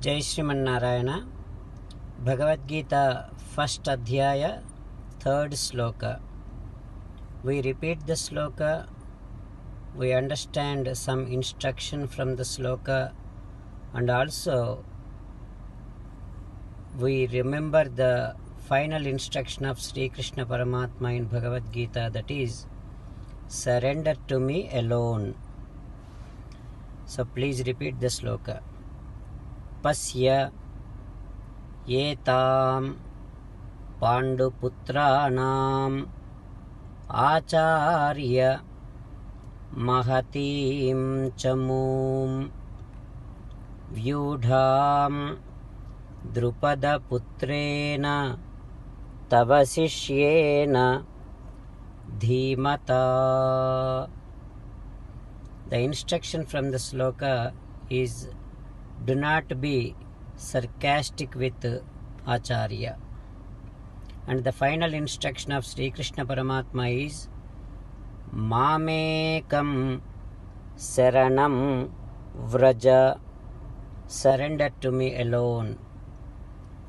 Jai Sriman Narayana. Bhagavad Gita, first Adhyaya, third sloka. We repeat the sloka, we understand some instruction from the sloka, and also we remember the final instruction of Sri Krishna Paramatma in Bhagavad Gita, that is, surrender to me alone. So please repeat the sloka. Pasya yetam Panduputranam Acharya Mahatim Chamum Vyudham Drupada Putrena Tavasishyena Dhimata. The instruction from the sloka is, do not be sarcastic with Acharya. And the final instruction of Sri Krishna Paramatma is, Mamekam Saranam Vraja, surrender to me alone.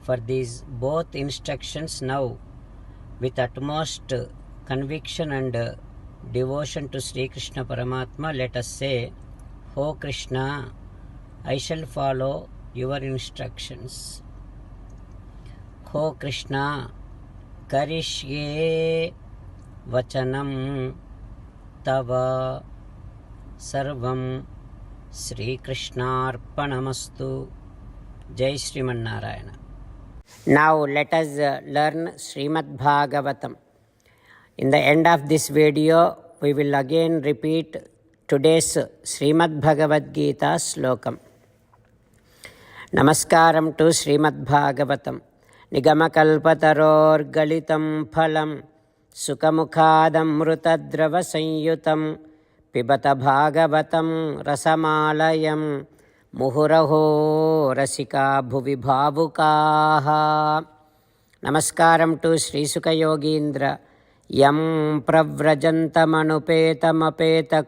For these both instructions now, with utmost conviction and devotion to Sri Krishna Paramatma, let us say, O Krishna, I shall follow your instructions. O Krishna, Karishye Vachanam Tava Sarvam Sri Krishnarpanamastu. Jai Sriman Narayana. Now let us learn Srimad Bhagavatam. In the end of this video, we will again repeat today's Srimad Bhagavad Gita slokam. Namaskaram to Srimad Bhagavatam. Nigamakalpataror galitam phalam sukamukhadamrutadrava sanyutam pibata bhagavatam rasamalayam muhuraho rasika bhuvi bhavukaha. Namaskaram to Sri Sukha Yogindra. Yam pravrajantamanopetamapeta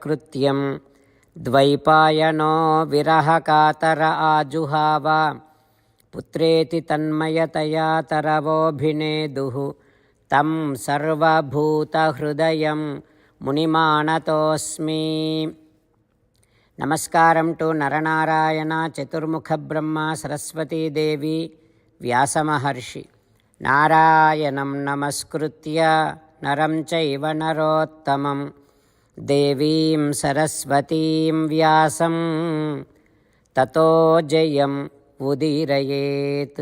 dvaipayano virahakatara ajuhava putreti tanmayataya taravobhineduhu tam sarvabhuta hrudayam munimanatosmi. Namaskaram to Naranarayana Chaturmukha Brahma Saraswati Devi Vyasa Maharshi. Narayanam namaskritya naram chaiva narottamam devim saraswatim vyasam tato jayam udirayet.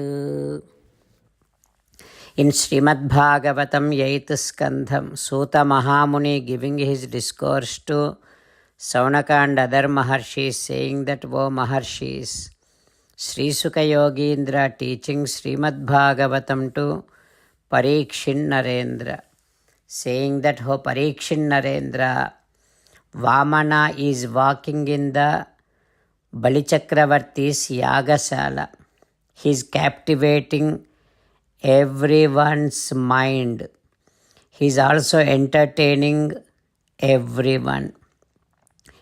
In Srimad Bhagavatam 8th Skandham, Suta Mahamuni giving his discourse to Saunaka and other Maharshis, saying that, O Maharshis, Sri Sukha Yogindra teaching Srimad Bhagavatam to Parikshin Narendra, saying that, O Parikshin Narendra, Vamana is walking in the Bali Chakravarti's Yagasala. He is captivating everyone's mind. He is also entertaining everyone.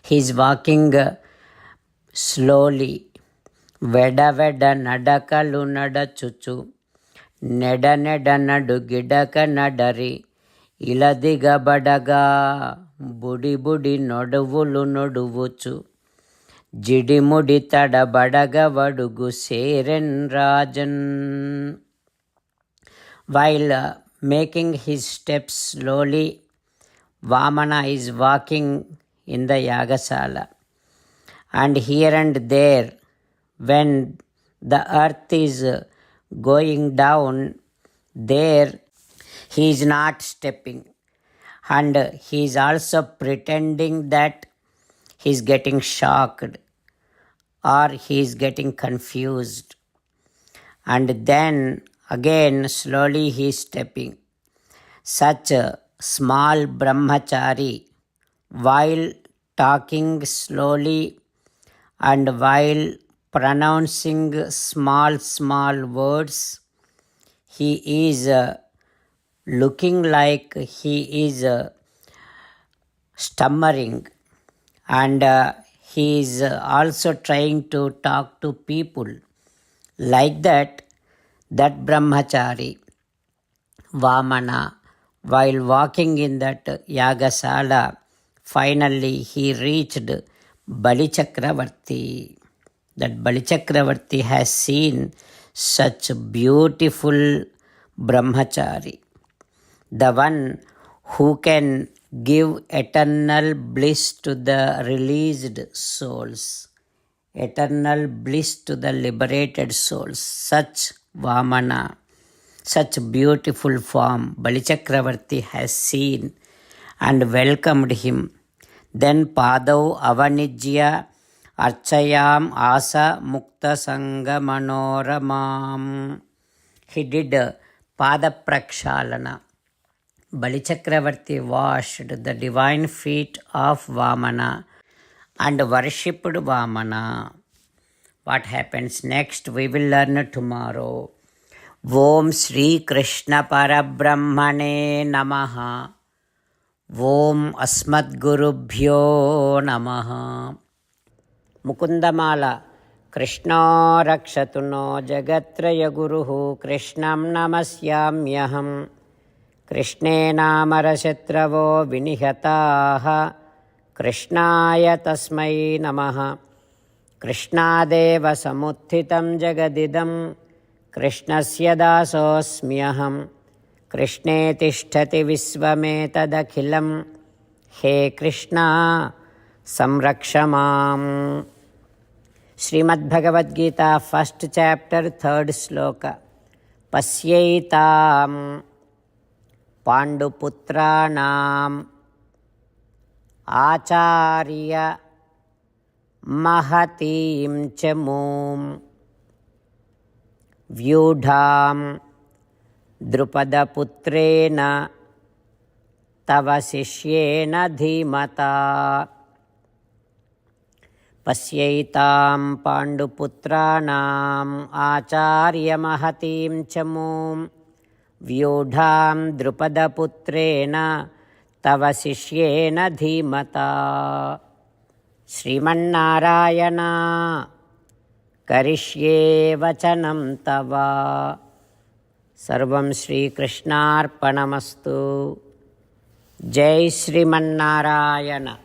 He is walking slowly. Veda veda nadakalu nadachuchu neda neda nadu gidaka nadari iladiga badaga budi budi noduvulu noduvuchu jidi mudi tada badaga vadugu seren rajan. While making his steps slowly, Vamana is walking in the Yagasala, and here and there, when the earth is going down, there he is not stepping, and he is also pretending that he is getting shocked or he is getting confused, and then again slowly he is stepping. Such a small brahmachari, while talking slowly and while pronouncing small words, he is looking like he is stammering, and he is also trying to talk to people, Like that brahmachari, Vamana, while walking in that Yagasala, finally he reached Bali Chakravarti. That Bali Chakravarti has seen such beautiful brahmachari, the one who can give eternal bliss to the released souls, eternal bliss to the liberated souls. Such Vamana, such beautiful form Bali Chakravarti has seen and welcomed him. Then Padau Avanijya Archayam Asa Mukta Sangha Manoramam. He did Pada Prakshalana. Bali Chakravarti washed the divine feet of Vamana and worshipped Vamana. What happens next we will learn tomorrow. Om Sri Krishna Parabrahmane Namaha. Om Asmadgurubhyo Namaha. Mukundamala. Krishna Rakshatu no Jagatraya Guruhu Krishnam Namasyamyaham. Krishne Namarashatravo Vinihataha. Krishnaya Tasmai Namaha. Krishnadeva Samuthitam Jagadidam. Krishnasya Dasosmyaham. Krishne Tishtati Visvametadakhilam. He Krishna Samrakshamam. Srimad Bhagavad Gita, 1st chapter, 3rd sloka. Pasyaitam Panduputranam Acharya Mahatim Chamum Vyudham Drupadaputrena Tava Sishyena Dhimata. Pasyaitam Panduputranam Acharya Mahatim Chamum Vyudham Drupadaputrena Tava Sishyena Dhimata. Srimannarayana Karishye Vachanam Tava. Sarvam Shri Krishnarpanamastu. Jai Srimannarayana.